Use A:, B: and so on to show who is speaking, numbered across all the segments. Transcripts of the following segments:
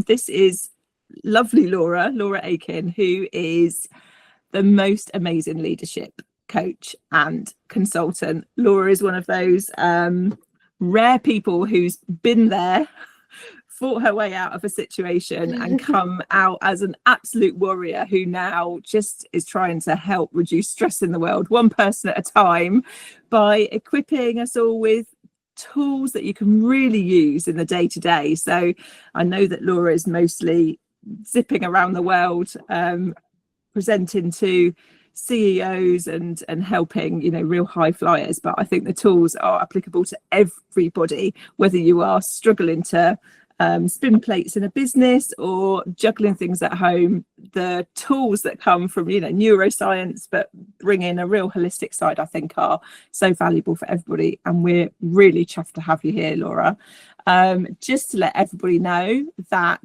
A: This is lovely Laura Aiken, who is the most amazing leadership coach and consultant. Laura is one of those rare people who's been there, fought her way out of a situation and come out as an absolute warrior who now just is trying to help reduce stress in the world, one person at a time, by equipping us all with tools that you can really use in the day-to-day. So I know that Laura is mostly zipping around the world, presenting to CEOs and helping, you know, real high flyers, but I think the tools are applicable to everybody, whether you are struggling to spin plates in a business or juggling things at home. The tools that come from, you know, neuroscience but bring in a real holistic side, I think are so valuable for everybody, and we're really chuffed to have you here, Laura. Just to let everybody know that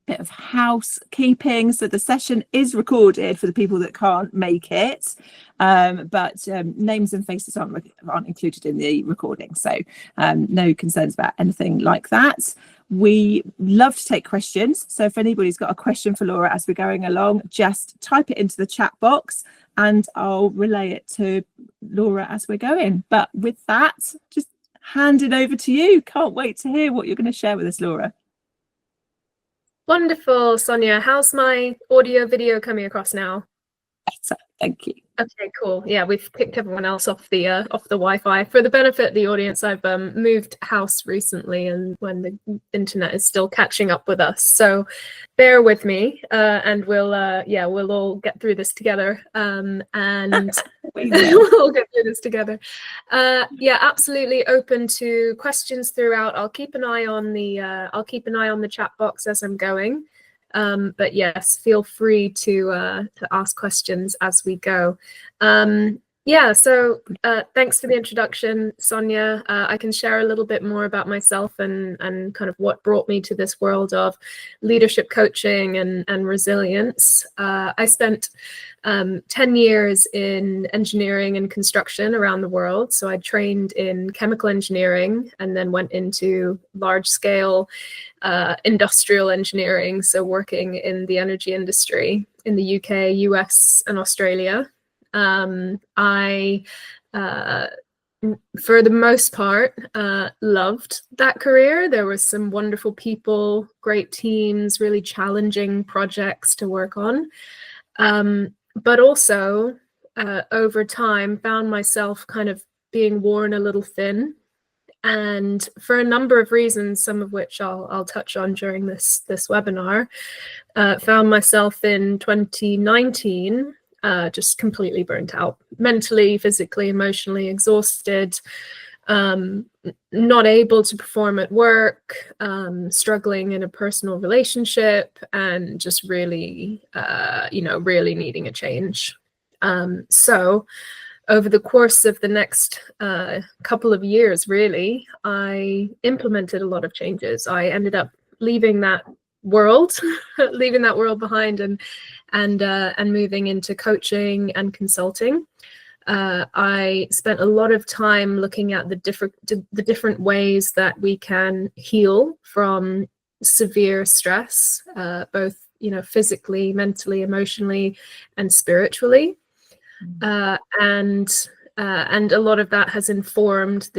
A: bit of housekeeping, so the session is recorded for the people that can't make it, but names and faces aren't included in the recording, so no concerns about anything like that. We love to take questions, so if anybody's got a question for Laura as we're going along, just type it into the chat box and I'll relay it to Laura as we're going. But with that, just hand it over to you. Can't wait to hear what you're going to share with us, Laura.
B: Wonderful, Sonia. How's my audio video coming across now?
A: Better, thank you.
B: Okay, cool. Yeah, we've picked everyone else off the Wi-Fi. For the benefit of the audience, I've moved house recently, and when the internet is still catching up with us, so bear with me, and we'll all get through this together. And we'll all get through this together. Yeah, absolutely open to questions throughout. I'll keep an eye on the chat box as I'm going. But yes, feel free to ask questions as we go. Yeah, so thanks for the introduction, Sonia. I can share a little bit more about myself and kind of what brought me to this world of leadership coaching and resilience. I spent 10 years in engineering and construction around the world. So I trained in chemical engineering and then went into large-scale industrial engineering, so working in the energy industry in the UK, US, and Australia. I, for the most part, loved that career. There were some wonderful people, great teams, really challenging projects to work on. But also, over time, found myself kind of being worn a little thin. And for a number of reasons, some of which I'll touch on during this webinar, found myself in 2019 just completely burnt out, mentally, physically, emotionally exhausted, not able to perform at work, struggling in a personal relationship, and just really, really needing a change. So over the course of the next couple of years, really, I implemented a lot of changes. I ended up leaving that world, behind, and moving into coaching and consulting. I spent a lot of time looking at the different ways that we can heal from severe stress, both physically, mentally, emotionally, and spiritually. And a lot of that has informed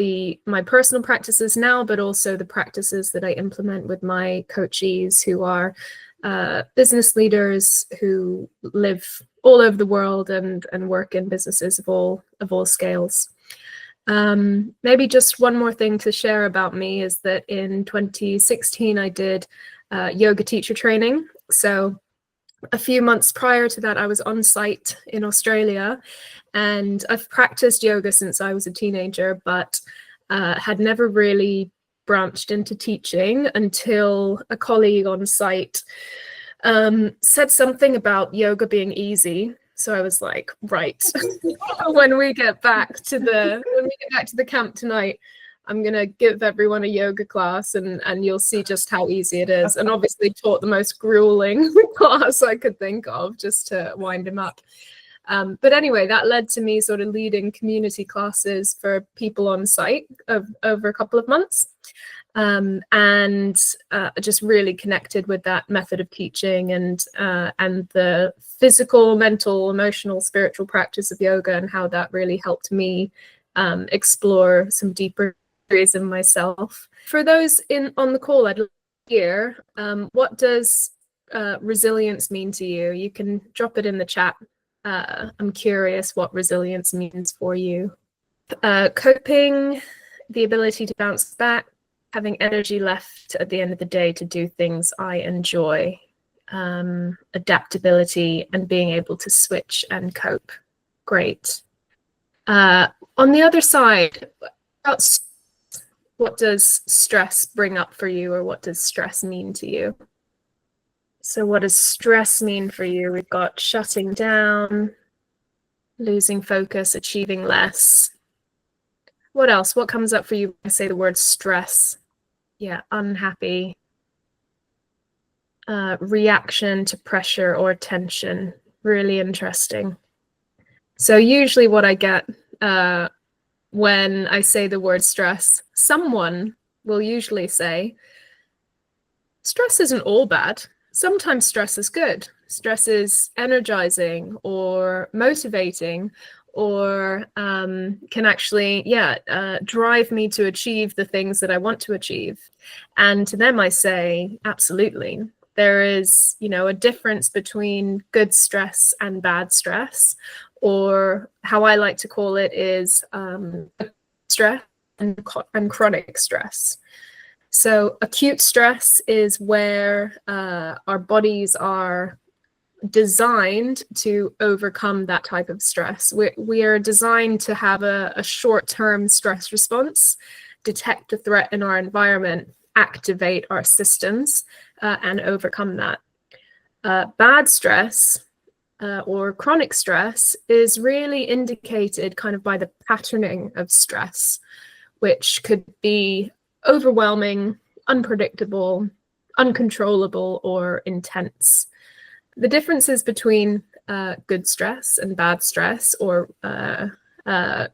B: my personal practices now, but also the practices that I implement with my coachees, who are business leaders who live all over the world and work in businesses of all scales. Maybe just one more thing to share about me is that in 2016 I did yoga teacher training. So a few months prior to that, I was on site in Australia, and I've practiced yoga since I was a teenager, but had never really branched into teaching until a colleague on site said something about yoga being easy. So I was like, right, when we get back to the camp tonight, I'm going to give everyone a yoga class and you'll see just how easy it is. And obviously taught the most grueling class I could think of just to wind him up. But anyway, that led to me sort of leading community classes for people on site over a couple of months. and just really connected with that method of teaching and the physical, mental, emotional, spiritual practice of yoga, and how that really helped me explore some deeper areas in myself. For those on the call, I'd like to hear, what does resilience mean to you? You can drop it in the chat. I'm curious what resilience means for you. Coping, the ability to bounce back, having energy left at the end of the day to do things I enjoy, adaptability, and being able to switch and cope. Great. On the other side, what does stress bring up for you, or what does stress mean to you? So what does stress mean for you? We've got shutting down, losing focus, achieving less. What else? What comes up for you when I say the word stress? Yeah, unhappy. Reaction to pressure or tension. Really interesting. So usually what I get when I say the word stress, someone will usually say, stress isn't all bad. Sometimes stress is good. Stress is energizing or motivating, or can actually, drive me to achieve the things that I want to achieve. And to them I say, absolutely. There is, a difference between good stress and bad stress, or how I like to call it is stress and chronic stress. So acute stress is where our bodies are designed to overcome that type of stress. We are designed to have a short-term stress response, detect a threat in our environment, activate our systems, and overcome that. Bad stress or chronic stress is really indicated kind of by the patterning of stress, which could be overwhelming, unpredictable, uncontrollable, or intense. The differences between good stress and bad stress, or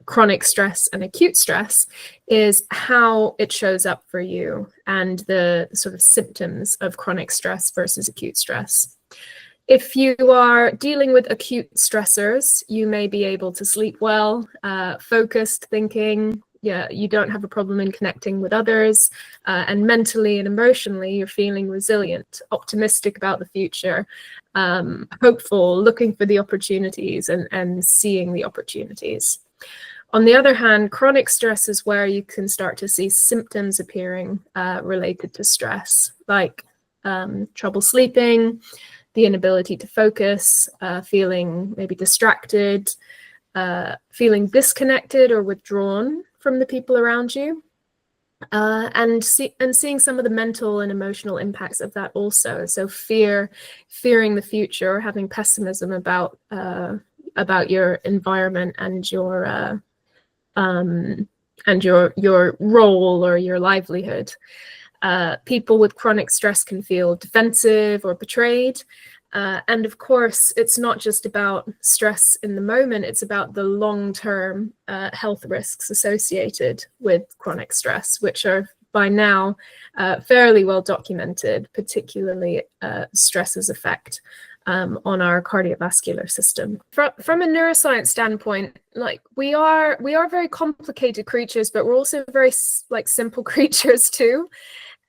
B: chronic stress and acute stress, is how it shows up for you and the sort of symptoms of chronic stress versus acute stress. If you are dealing with acute stressors, you may be able to sleep well, focused thinking. Yeah, you don't have a problem in connecting with others, and mentally and emotionally, you're feeling resilient, optimistic about the future, hopeful, looking for the opportunities and seeing the opportunities. On the other hand, chronic stress is where you can start to see symptoms appearing related to stress, like trouble sleeping, the inability to focus, feeling maybe distracted, feeling disconnected or withdrawn from the people around you, and seeing some of the mental and emotional impacts of that also. So fearing the future, having pessimism about your environment and your role or your livelihood. People with chronic stress can feel defensive or betrayed. And of course, it's not just about stress in the moment, it's about the long-term health risks associated with chronic stress, which are by now fairly well documented, particularly stress's effect on our cardiovascular system. From a neuroscience standpoint, like we are very complicated creatures, but we're also very simple creatures too.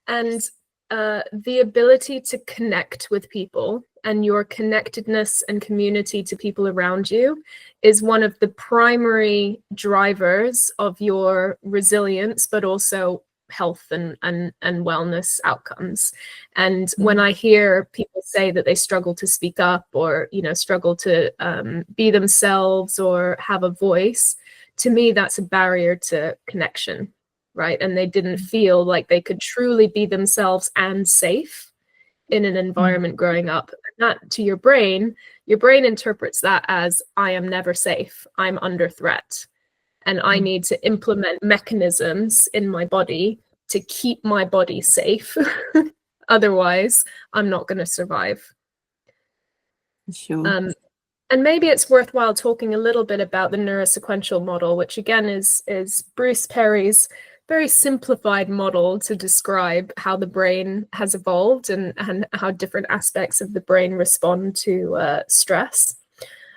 B: And the ability to connect with people and your connectedness and community to people around you is one of the primary drivers of your resilience, but also health and wellness outcomes. And when I hear people say that they struggle to speak up, or struggle to be themselves or have a voice, to me that's a barrier to connection, right? And they didn't feel like they could truly be themselves and safe in an environment growing up. And that, to your brain interprets that as, I am never safe, I'm under threat, and I need to implement mechanisms in my body to keep my body safe. Otherwise, I'm not going to survive.
A: Sure.
B: And maybe it's worthwhile talking a little bit about the neurosequential model, which again is Bruce Perry's very simplified model to describe how the brain has evolved and how different aspects of the brain respond to stress.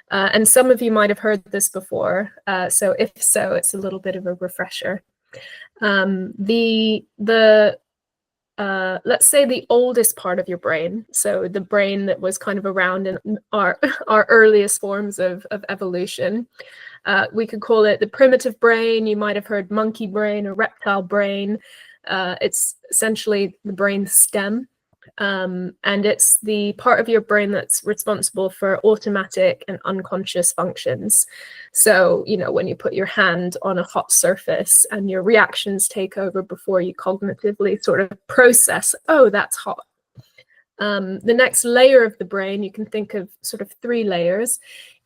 B: And some of you might have heard this before. So if so, it's a little bit of a refresher. Let's say the oldest part of your brain, so the brain that was kind of around in our earliest forms of evolution, we could call it the primitive brain. You might have heard monkey brain or reptile brain. It's essentially the brain stem, and it's the part of your brain that's responsible for automatic and unconscious functions. So, you know, when you put your hand on a hot surface and your reactions take over before you cognitively sort of process, oh, that's hot. The next layer of the brain, you can think of sort of 3 layers,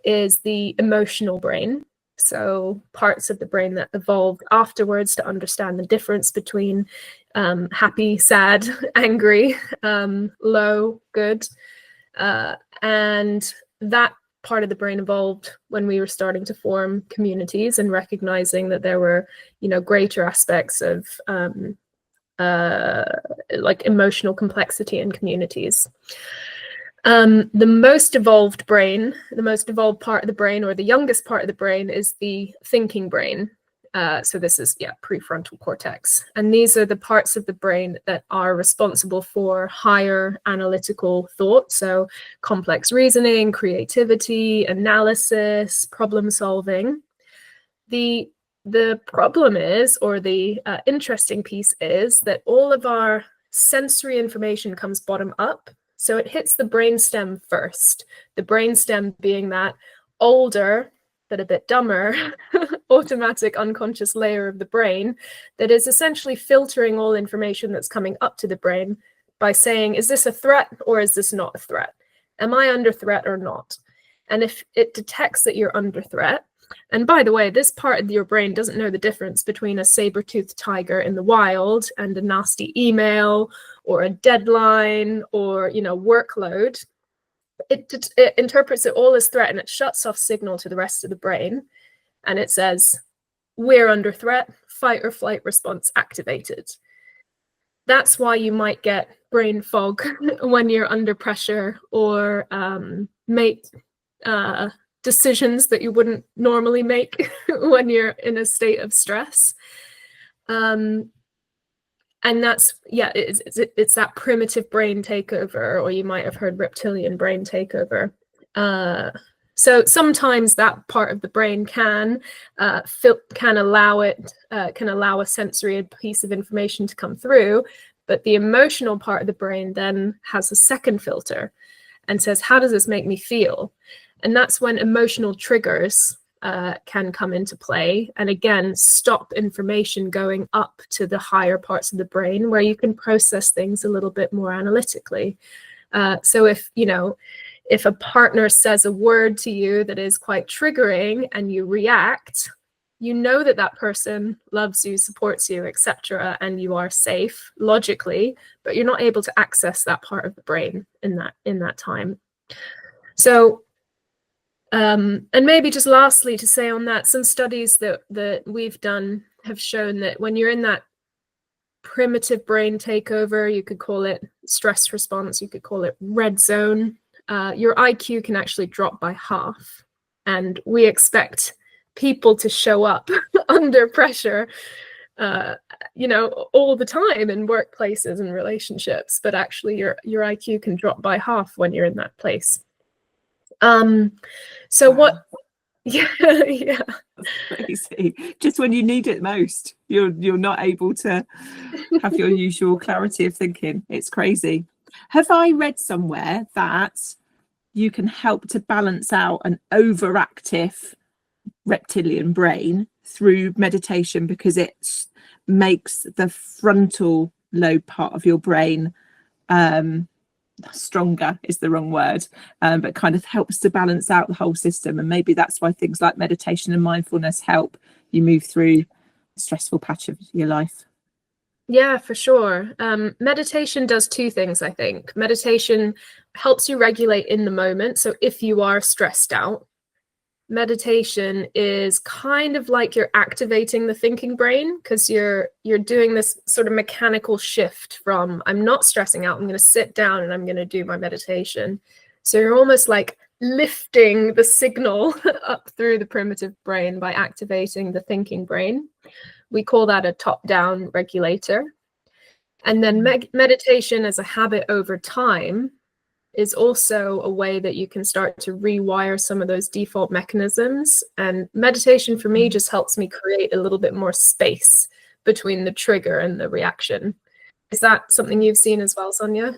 B: is the emotional brain. So parts of the brain that evolved afterwards to understand the difference between happy, sad, angry, low, good. And that part of the brain evolved when we were starting to form communities and recognizing that there were, you know, greater aspects of like emotional complexity in communities. The most evolved brain, the most evolved part of the brain, or the youngest part of the brain, is the thinking brain. So this is, prefrontal cortex. And these are the parts of the brain that are responsible for higher analytical thought. So complex reasoning, creativity, analysis, problem solving. The problem is, or the interesting piece is, that all of our sensory information comes bottom up. So it hits the brainstem first, the brainstem being that older, but a bit dumber, automatic unconscious layer of the brain that is essentially filtering all information that's coming up to the brain by saying, is this a threat or is this not a threat? Am I under threat or not? And if it detects that you're under threat, and by the way, this part of your brain doesn't know the difference between a saber-toothed tiger in the wild and a nasty email or a deadline or, you know, workload. It interprets it all as threat, and it shuts off signal to the rest of the brain. And it says, we're under threat, fight or flight response activated. That's why you might get brain fog when you're under pressure, or make decisions that you wouldn't normally make when you're in a state of stress. And that's, it's that primitive brain takeover, or you might have heard reptilian brain takeover. So sometimes that part of the brain can allow a sensory piece of information to come through, but the emotional part of the brain then has a second filter and says, how does this make me feel? And that's when emotional triggers can come into play, and again stop information going up to the higher parts of the brain where you can process things a little bit more analytically. So if a partner says a word to you that is quite triggering and you react, you know that that person loves you, supports you, etc., and you are safe logically, but you're not able to access that part of the brain in that time. So and maybe just lastly to say on that, some studies that we've done have shown that when you're in that primitive brain takeover, you could call it stress response, you could call it red zone, your IQ can actually drop by half. And we expect people to show up under pressure, all the time in workplaces and relationships, but actually your IQ can drop by half when you're in that place. So wow. What? Yeah.
A: That's crazy. Just when you need it most, you're not able to have your usual clarity of thinking. It's crazy. Have I read somewhere that you can help to balance out an overactive reptilian brain through meditation, because it makes the frontal lobe part of your brain stronger is the wrong word, but kind of helps to balance out the whole system? And maybe that's why things like meditation and mindfulness help you move through a stressful patch of your life.
B: Yeah, for sure. Meditation does 2 things, I think. Meditation helps you regulate in the moment. So if you are stressed out, meditation is kind of like you're activating the thinking brain, because you're doing this sort of mechanical shift from I'm not stressing out, I'm going to sit down and I'm going to do my meditation. So you're almost like lifting the signal up through the primitive brain by activating the thinking brain. We call that a top-down regulator. And then meditation as a habit over time is also a way that you can start to rewire some of those default mechanisms. And meditation for me just helps me create a little bit more space between the trigger and the reaction. Is that something you've seen as well, Sonia?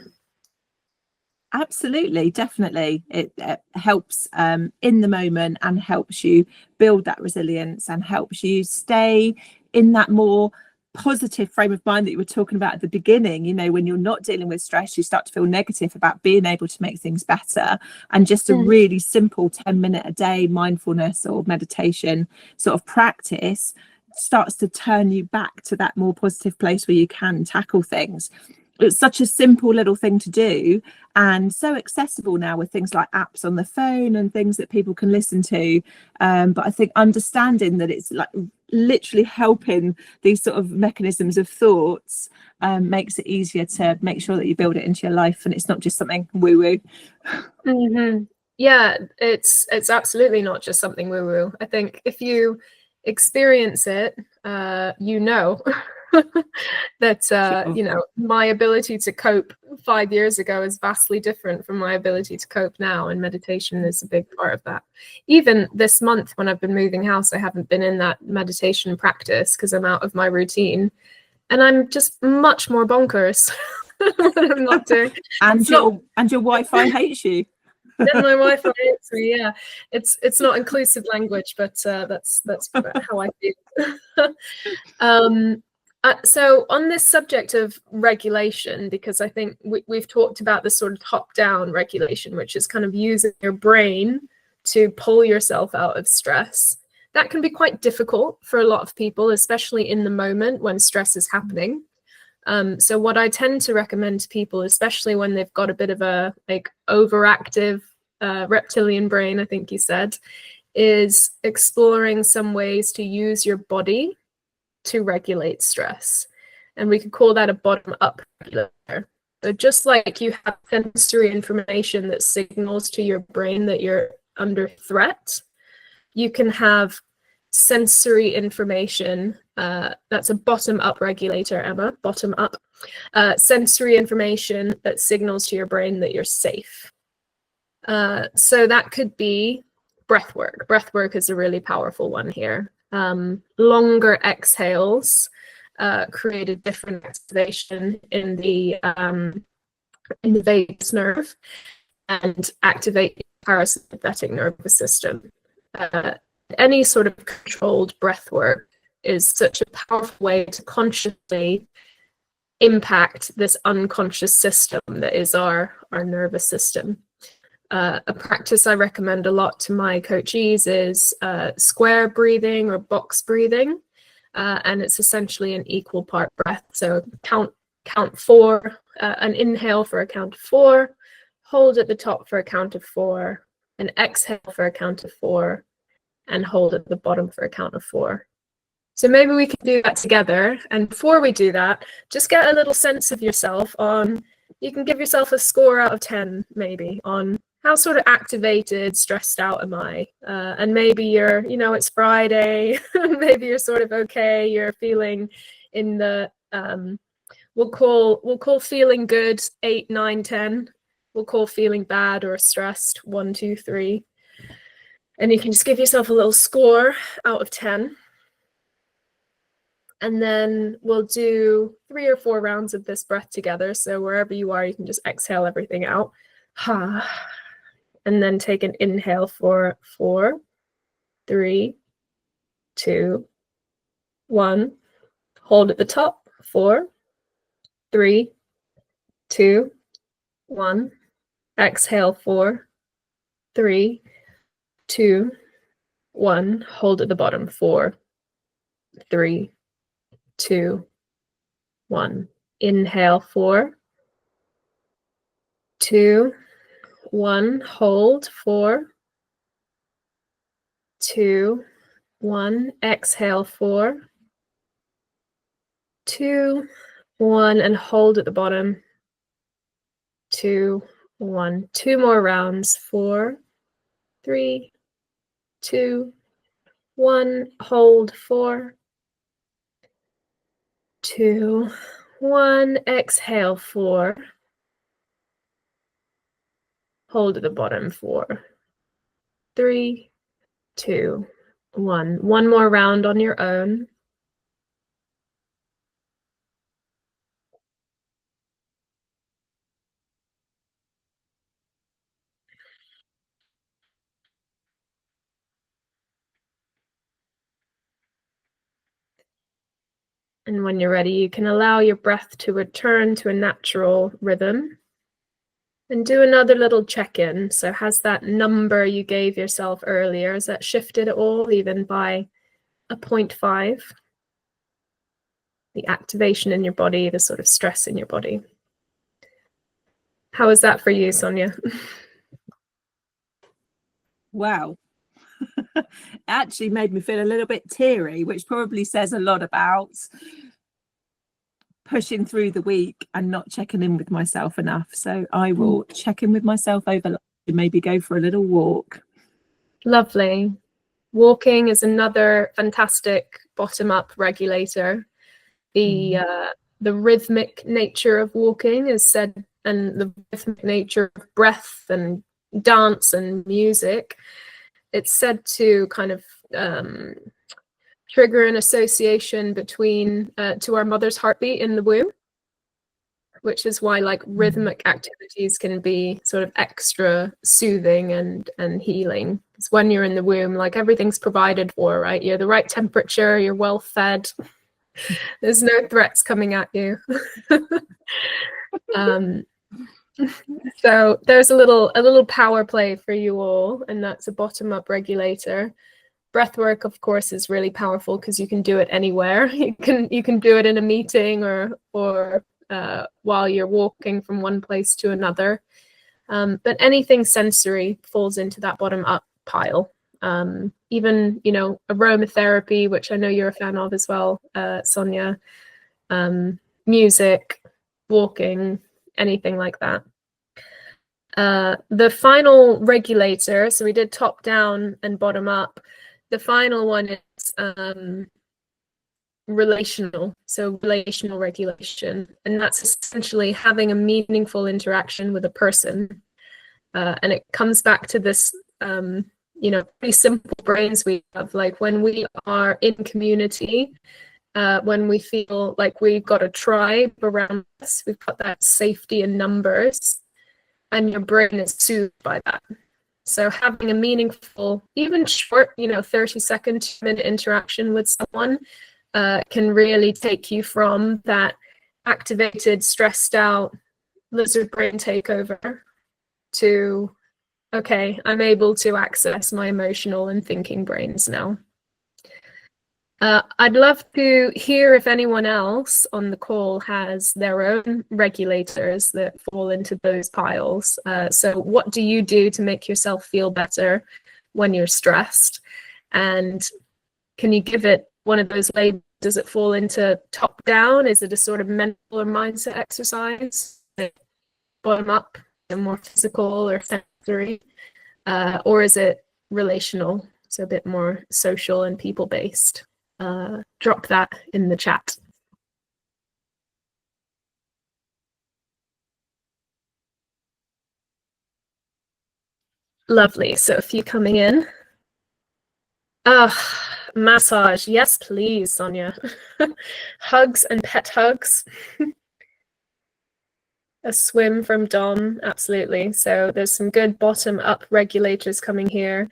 A: Absolutely, definitely. It helps in the moment, and helps you build that resilience, and helps you stay in that more positive frame of mind that you were talking about at the beginning. You know, when you're not dealing with stress, you start to feel negative about being able to make things better. And just a really simple 10-minute a day mindfulness or meditation sort of practice starts to turn you back to that more positive place where you can tackle things. It's such a simple little thing to do, and so accessible now with things like apps on the phone and things that people can listen to. But I think understanding that it's like literally helping these sort of mechanisms of thoughts makes it easier to make sure that you build it into your life, and it's not just something woo-woo.
B: Yeah, it's absolutely not just something woo-woo. I think if you experience it, you know that you know, my ability to cope 5 years ago is vastly different from my ability to cope now, and meditation is a big part of that. Even this month when I've been moving house, I haven't been in that meditation practice because I'm out of my routine, and I'm just much more bonkers when I'm not doing.
A: And your Wi-Fi hates you.
B: Then my Wi-Fi hates me. Yeah, it's not inclusive language, but that's how I feel. So on this subject of regulation, because I think we've talked about this sort of top-down regulation, which is kind of using your brain to pull yourself out of stress. That can be quite difficult for a lot of people, especially in the moment when stress is happening. So what I tend to recommend to people, especially when they've got a bit of a like overactive reptilian brain, I think you said, is exploring some ways to use your body to regulate stress. And we could call that a bottom-up regulator. So just like you have sensory information that signals to your brain that you're under threat, you can have sensory information that's a bottom-up regulator, Emma, bottom-up. Sensory information that signals to your brain that you're safe. So that could be breath work. Breath work is a really powerful one here. Longer exhales create a different activation in the vagus nerve and activate the parasympathetic nervous system. Any sort of controlled breath work is such a powerful way to consciously impact this unconscious system that is our nervous system. A practice I recommend a lot to my coachees is square breathing or box breathing, and it's essentially an equal part breath. So count 4, an inhale for a count of 4, hold at the top for a count of 4, and exhale for a count of 4, and hold at the bottom for a count of 4. So maybe we can do that together. And before we do that, just get a little sense of yourself on, you can give yourself a score out of 10, maybe, on how sort of activated, stressed out am I? And maybe you're, you know, it's Friday, maybe you're sort of okay, you're feeling in the, we'll call feeling good 8, 9, 10. We'll call feeling bad or stressed 1, 2, 3. And you can just give yourself a little score out of 10. And then we'll do 3 or 4 rounds of this breath together. So wherever you are, you can just exhale everything out. And then take an inhale for 4, 3, 2, 1. Hold at the top. 4, 3, 2, 1. Exhale 4, 3, 2, 1. Hold at the bottom. 4, 3, 2, 1. Inhale 4, 2, 1. Hold 4, 2, 1. Exhale, 4, 2, 1, and hold at the bottom. 2, 1. 2 more rounds. 4, 3, 2, 1. Hold. 4, 2, 1. Exhale. 4. Hold at the bottom. 4, 3, 2, 1. One more round on your own. And when you're ready, you can allow your breath to return to a natural rhythm. And do another little check-in. So has that number you gave yourself earlier, has that shifted at all, even by a 0.5? The activation in your body, the sort of stress in your body. How is that for you, Sonia?
A: Wow. It actually made me feel a little bit teary, which probably says a lot about pushing through the week and not checking in with myself enough. So I will check in with myself over lunch and maybe go for a little walk.
B: Lovely. Walking is another fantastic bottom-up regulator. The rhythmic nature of walking is said, and the rhythmic nature of breath and dance and music, it's said to kind of trigger an association between to our mother's heartbeat in the womb, which is why like rhythmic activities can be sort of extra soothing and healing. Because when you're in the womb, like everything's provided for, right? You're the right temperature, you're well fed, there's no threats coming at you. So there's a little power play for you all, and that's a bottom-up regulator. Breathwork, of course, is really powerful because you can do it anywhere. You can do it in a meeting or while you're walking from one place to another. But anything sensory falls into that bottom-up pile. Even, aromatherapy, which I know you're a fan of as well, Sonia, music, walking, anything like that. The final regulator, so we did top down and bottom up. The final one is relational, so relational regulation, and that's essentially having a meaningful interaction with a person. And it comes back to this, pretty simple brains we have, like when we are in community, when we feel like we've got a tribe around us, we've got that safety in numbers, and your brain is soothed by that. So having a meaningful, even short, 30-second, 2-minute interaction with someone can really take you from that activated, stressed out lizard brain takeover to, okay, I'm able to access my emotional and thinking brains now. I'd love to hear if anyone else on the call has their own regulators that fall into those piles. So what do you do to make yourself feel better when you're stressed? And can you give it one of those labels? Does it fall into top down? Is it a sort of mental or mindset exercise? Bottom up, more physical or sensory? Or is it relational, so a bit more social and people-based? Drop that in the chat. Lovely. So a few coming in. Massage. Yes, please, Sonia. Hugs and pet hugs. A swim from Dom. Absolutely. So there's some good bottom-up regulators coming here.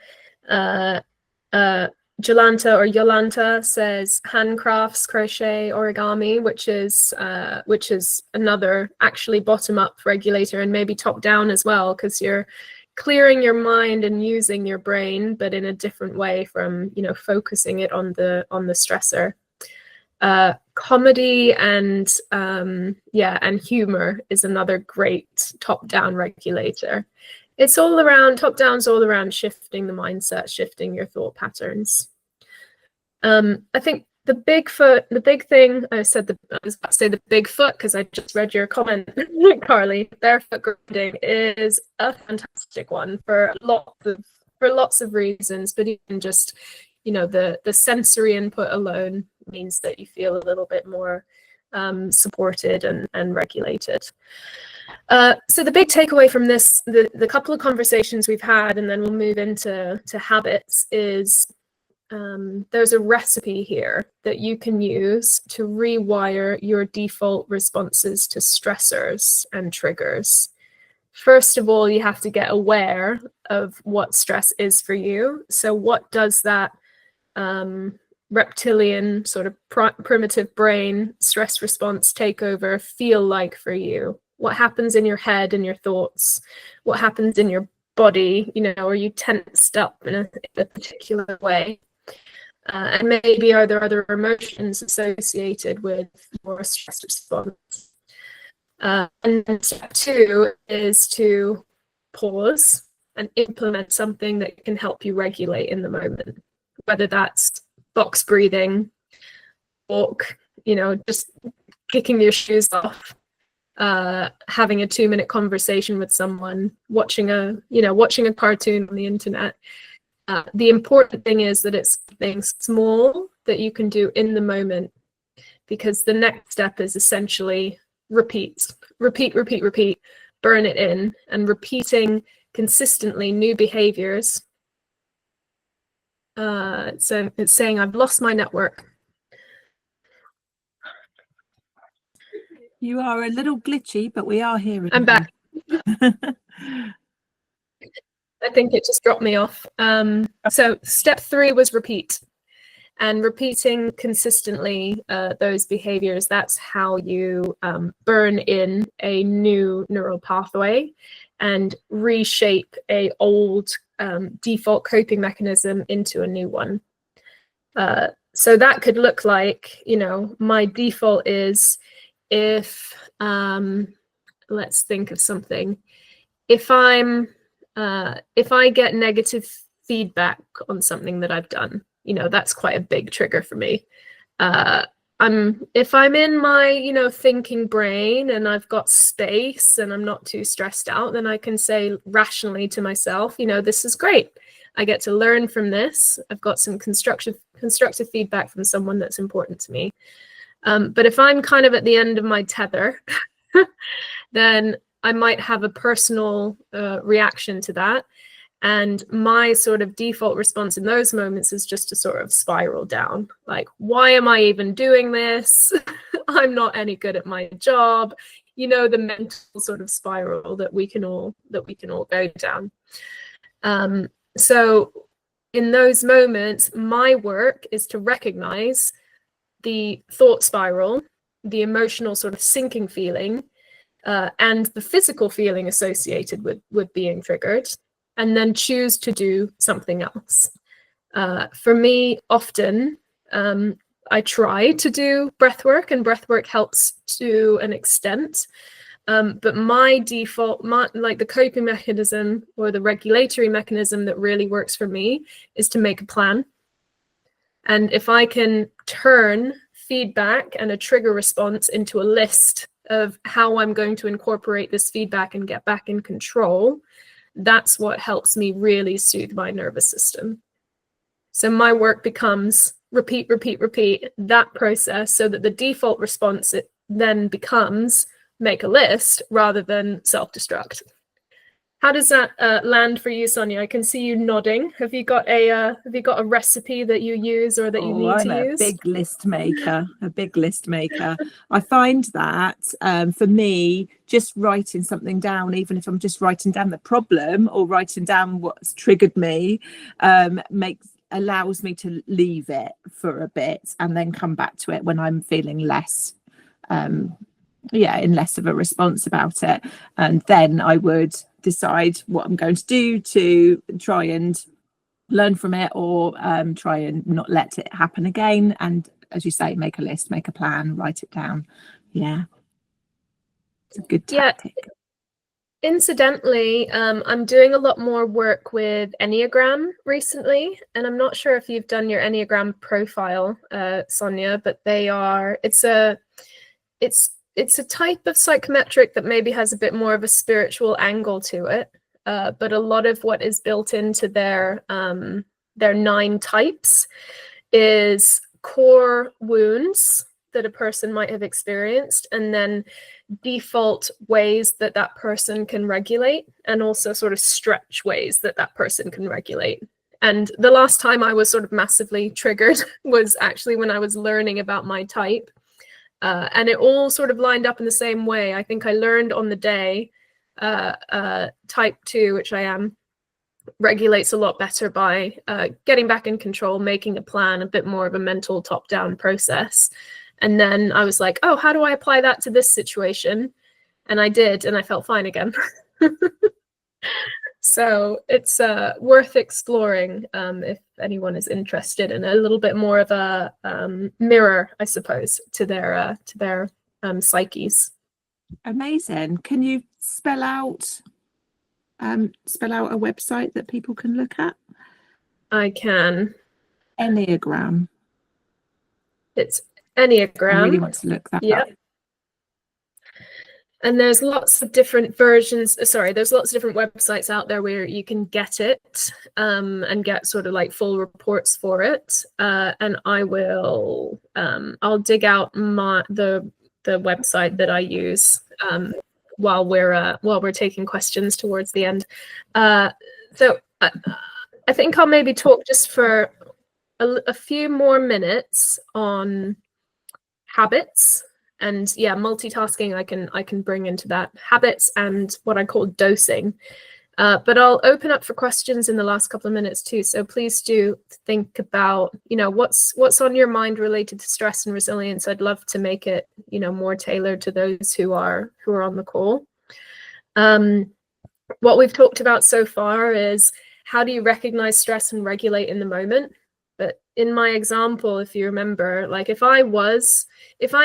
B: Jolanta or Yolanta says handcrafts, crochet, origami, which is another actually bottom-up regulator, and maybe top-down as well, because you're clearing your mind and using your brain, but in a different way from focusing it on the stressor. Comedy and humor is another great top-down regulator. It's all around, top down's all around shifting the mindset, shifting your thought patterns. I think the big thing, I was about to say the big foot because I just read your comment, Carly. Barefoot grounding is a fantastic one for lots of reasons, but even just, you know, the sensory input alone means that you feel a little bit more supported and regulated. So the big takeaway from this, the couple of conversations we've had, and then we'll move into habits, is there's a recipe here that you can use to rewire your default responses to stressors and triggers. First of all, you have to get aware of what stress is for you. So what does that reptilian sort of primitive brain stress response takeover feel like for you? What happens in your head and your thoughts? What happens in your body? You know, are you tensed up in a particular way? And maybe are there other emotions associated with your stress response? And step 2 is to pause and implement something that can help you regulate in the moment, whether that's box breathing, walk, you know, just kicking your shoes off, having a 2-minute conversation with someone, watching a cartoon on the internet. The important thing is that it's something small that you can do in the moment, because the next step is essentially repeat, burn it in, and repeating consistently new behaviors. So it's saying, I've lost my network.
A: You are a little glitchy, but we are hearing
B: I'm back. I think it just dropped me off. So step 3 was repeat. And repeating consistently those behaviors, that's how you burn in a new neural pathway and reshape a old default coping mechanism into a new one. So that could look like, you know, my default is, if let's think of something. If I get negative feedback on something that I've done, you know, that's quite a big trigger for me. If I'm in my, you know, thinking brain and I've got space and I'm not too stressed out, then I can say rationally to myself, you know, this is great. I get to learn from this. I've got some constructive feedback from someone that's important to me. But if I'm kind of at the end of my tether, then I might have a personal reaction to that. And my sort of default response in those moments is just to sort of spiral down. Like, why am I even doing this? I'm not any good at my job. You know, the mental sort of spiral that we can all go down. So in those moments, my work is to recognize the thought spiral, the emotional sort of sinking feeling, and the physical feeling associated with being triggered, and then choose to do something else. For me, often, I try to do breath work, and breath work helps to an extent. But my default, like the coping mechanism or the regulatory mechanism that really works for me, is to make a plan. And if I can turn feedback and a trigger response into a list of how I'm going to incorporate this feedback and get back in control, that's what helps me really soothe my nervous system. So my work becomes repeat that process, so that the default response, it then becomes make a list rather than self-destruct. How does that land for you, Sonia? I can see you nodding. Have you got a recipe that you use or that you need to use?
A: I'm a big list maker. I find that for me, just writing something down, even if I'm just writing down the problem or writing down what's triggered me, allows me to leave it for a bit and then come back to it when I'm feeling less in less of a response about it. And then I would decide what I'm going to do to try and learn from it, or try and not let it happen again. And as you say, make a list, make a plan, write it down. Yeah, it's a good tactic.
B: Incidentally, I'm doing a lot more work with Enneagram recently, and I'm not sure if you've done your Enneagram profile, Sonia, but it's a type of psychometric that maybe has a bit more of a spiritual angle to it. But a lot of what is built into their 9 types is core wounds that a person might have experienced, and then default ways that that person can regulate, and also sort of stretch ways that that person can regulate. And the last time I was sort of massively triggered was actually when I was learning about my type. And it all sort of lined up in the same way. I think I learned on the day type 2, which I am, regulates a lot better by getting back in control, making a plan, a bit more of a mental top-down process. And then I was like, oh, how do I apply that to this situation? And I did, and I felt fine again. So it's worth exploring if anyone is interested in a little bit more of a mirror, I suppose, to their psyches.
A: Amazing. Can you spell out a website that people can look at?
B: I can.
A: Enneagram.
B: It's Enneagram.
A: I really want to look that up.
B: And there's lots of different versions. There's lots of different websites out there where you can get it and get sort of like full reports for it. And I'll dig out the website that I use while we're taking questions towards the end. So I think I'll maybe talk just for a few more minutes on habits. And multitasking I can bring into that, habits and what I call dosing. But I'll open up for questions in the last couple of minutes too. So please do think about, what's on your mind related to stress and resilience. I'd love to make it, more tailored to those who are on the call. What we've talked about so far is how do you recognize stress and regulate in the moment? But in my example, if you remember, like if I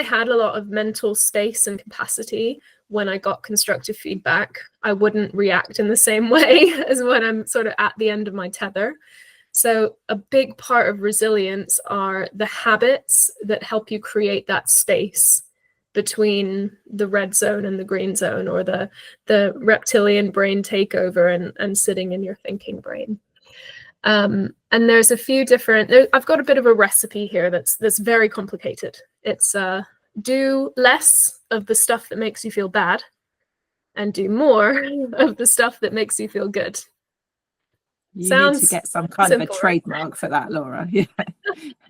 B: had a lot of mental space and capacity when I got constructive feedback, I wouldn't react in the same way as when I'm sort of at the end of my tether. So a big part of resilience are the habits that help you create that space between the red zone and the green zone, or the reptilian brain takeover and sitting in your thinking brain. And there's a few different, I've got a bit of a recipe here that's very complicated. It's do less of the stuff that makes you feel bad and do more of the stuff that makes you feel good.
A: You need to get some kind of a trademark for that, Laura. Yeah.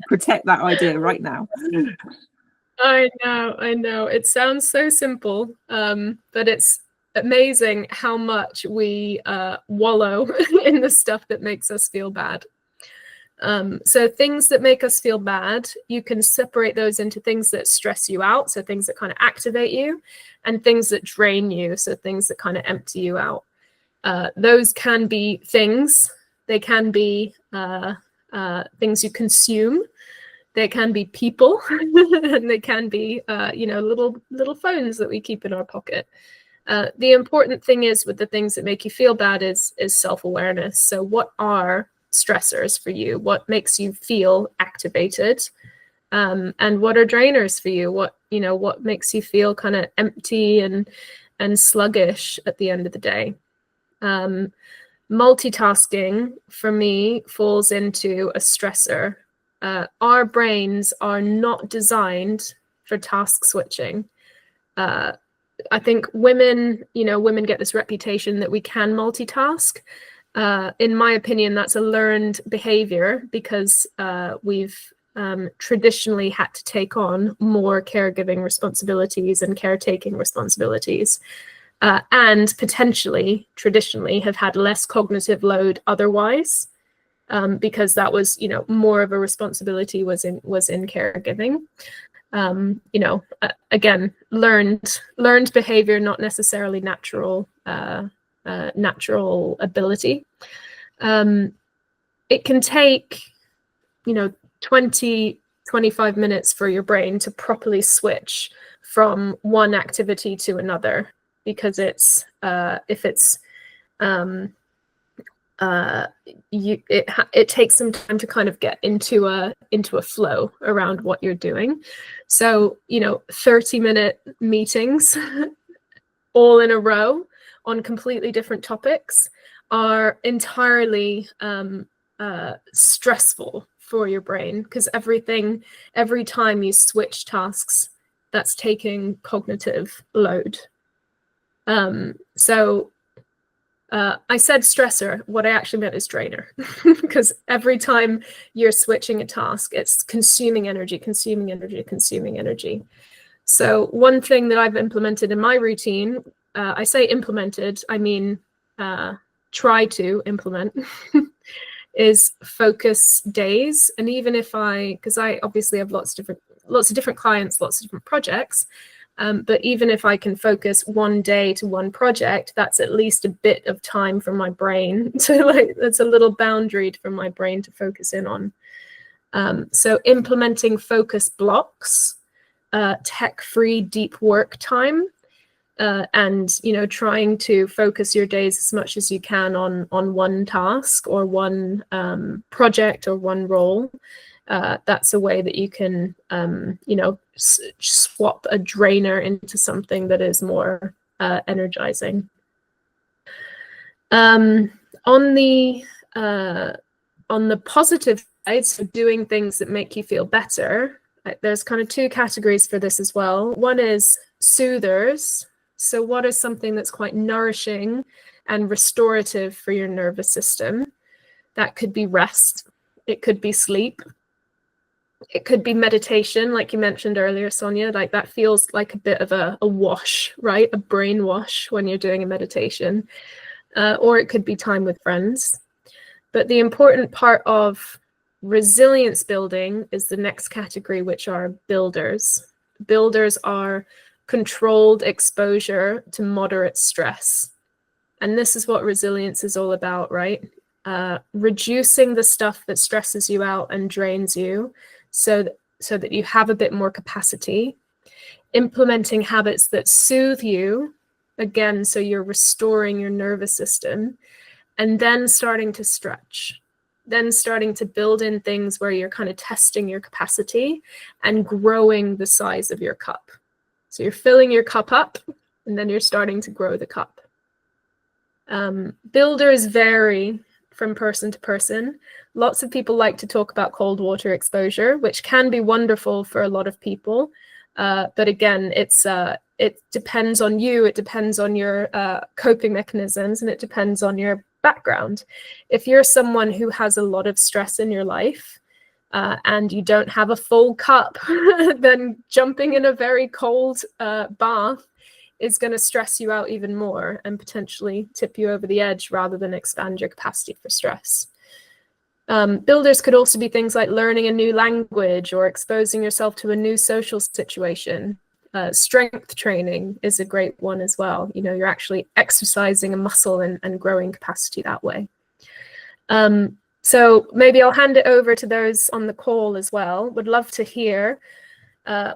A: Protect that idea right now.
B: I know. It sounds so simple, but it's amazing how much we wallow in the stuff that makes us feel bad. So things that make us feel bad, you can separate those into things that stress you out, so things that kind of activate you, and things that drain you, so things that kind of empty you out. Those can be things. They can be things you consume. They can be people, and they can be little phones that we keep in our pocket. The important thing is with the things that make you feel bad is self-awareness. So what are stressors for you? What makes you feel activated? And what are drainers for you? What makes you feel kind of empty and sluggish at the end of the day? Multitasking for me falls into a stressor. Our brains are not designed for task switching. I think women get this reputation that we can multitask. In my opinion, that's a learned behavior because we've traditionally had to take on more caregiving responsibilities and caretaking responsibilities, and potentially traditionally have had less cognitive load otherwise, because that was, more of a responsibility was in caregiving. Again, learned behavior, not necessarily natural ability. It can take 20-25 minutes for your brain to properly switch from one activity to another. because it's if it's it takes some time to kind of get into a flow around what you're doing. So 30-minute meetings all in a row on completely different topics are entirely stressful for your brain, because every time you switch tasks, that's taking cognitive load. So I said stressor. What I actually meant is drainer, because every time you're switching a task, it's consuming energy, consuming energy, consuming energy. So one thing that I've implemented in my routine, I say implemented, I mean try to implement, is focus days. And even if because I obviously have lots of different clients, lots of different projects, but even if I can focus one day to one project, that's at least a bit of time from my brain to that's a little boundary for my brain to focus in on. So implementing focus blocks, tech-free deep work time, and trying to focus your days as much as you can on one task or one project or one role. That's a way that you can swap a drainer into something that is more energizing. On the positive side, so doing things that make you feel better, there's kind of two categories for this as well. One is soothers. So what is something that's quite nourishing and restorative for your nervous system? That could be rest. It could be sleep. It could be meditation, like you mentioned earlier, Sonia. Like that feels like a bit of a wash, right? A brain wash when you're doing a meditation. Or it could be time with friends. But the important part of resilience building is the next category, which are builders. Builders are controlled exposure to moderate stress. And this is what resilience is all about, right? Reducing the stuff that stresses you out and drains you so that you have a bit more capacity. Implementing habits that soothe you, again, so you're restoring your nervous system, and then starting to stretch. Then starting to build in things where you're kind of testing your capacity and growing the size of your cup. So you're filling your cup up, and then you're starting to grow the cup. Builders vary from person to person. Lots of people like to talk about cold water exposure, which can be wonderful for a lot of people. But again, it depends on you. It depends on your coping mechanisms, and it depends on your background. If you're someone who has a lot of stress in your life, and you don't have a full cup, then jumping in a very cold bath is going to stress you out even more and potentially tip you over the edge rather than expand your capacity for stress. Builders could also be things like learning a new language or exposing yourself to a new social situation. Strength training is a great one as well. You're actually exercising a muscle and growing capacity that way. So maybe I'll hand it over to those on the call as well. Would love to hear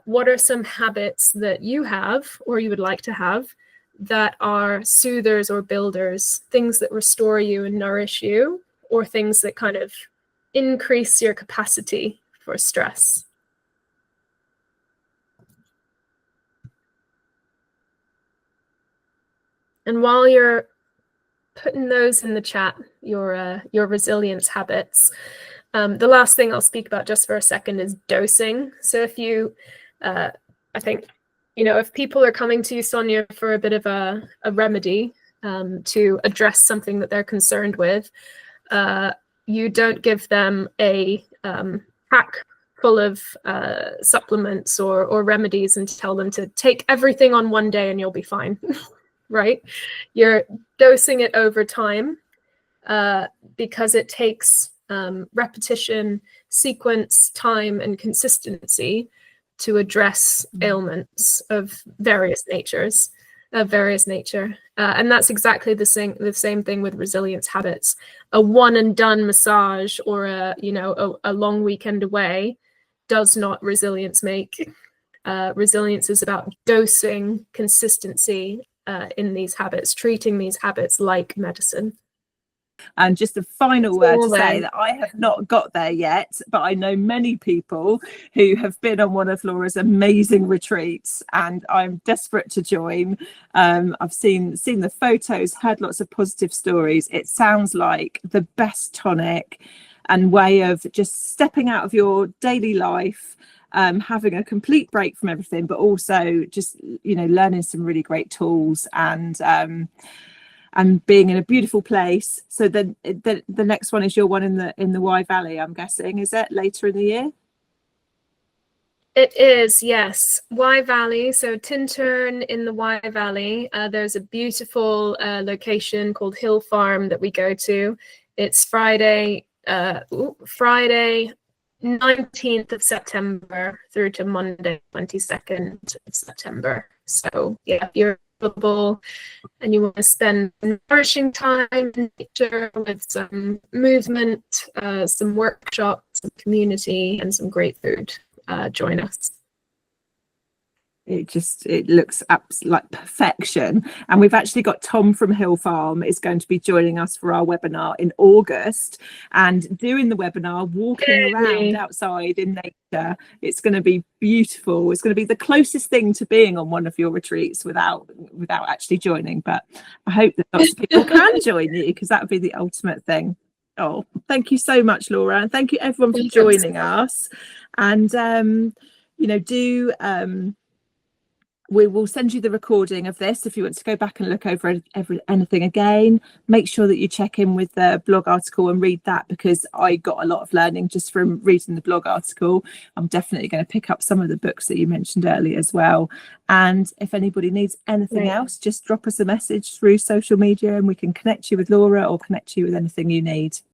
B: what are some habits that you have or you would like to have that are soothers or builders, things that restore you and nourish you, or things that kind of increase your capacity for stress. And while you're putting those in the chat, your resilience habits, the last thing I'll speak about just for a second is dosing. So if you, I think, if people are coming to you, Sonia, for a bit of a remedy to address something that they're concerned with, you don't give them a pack full of supplements or remedies and tell them to take everything on one day and you'll be fine, right? You're dosing it over time because it takes repetition, sequence, time, and consistency to address ailments of various nature. And that's exactly the same thing with resilience habits. A one and done massage or a long weekend away does not resilience make. Resilience is about dosing, consistency, in these habits, treating these habits like medicine.
A: And just a final word to say
B: Then.
A: that I have not got there yet, but I know many people who have been on one of Laura's amazing retreats, and I'm desperate to join. I've seen the photos, heard lots of positive stories. It sounds like the best tonic and way of just stepping out of your daily life, having a complete break from everything, but also just, you know, learning some really great tools and being in a beautiful place. So then the next one is your one in the Wye Valley, I'm guessing. Is it later in the year?
B: It is, yes. Wye Valley, so Tintern in the Wye Valley. There's a beautiful location called Hill Farm that we go to. It's Friday 19th of September through to Monday 22nd of September. So yeah, if you're available and you want to spend nourishing time in nature with some movement, some workshops, some community, and some great food, join us.
A: It looks like perfection. And we've actually got Tom from Hill Farm is going to be joining us for our webinar in August, and doing the webinar walking around outside in nature. It's going to be beautiful. It's going to be the closest thing to being on one of your retreats without actually joining, but I hope that lots of people can join you, because that would be the ultimate thing. Oh, thank you so much, Laura, and thank you everyone for joining us. And you know, we will send you the recording of this if you want to go back and look over anything again. Make sure that you check in with the blog article and read that, because I got a lot of learning just from reading the blog article. I'm definitely going to pick up some of the books that you mentioned earlier as well. And if anybody needs anything else, just drop us a message through social media and we can connect you with Laura or connect you with anything you need.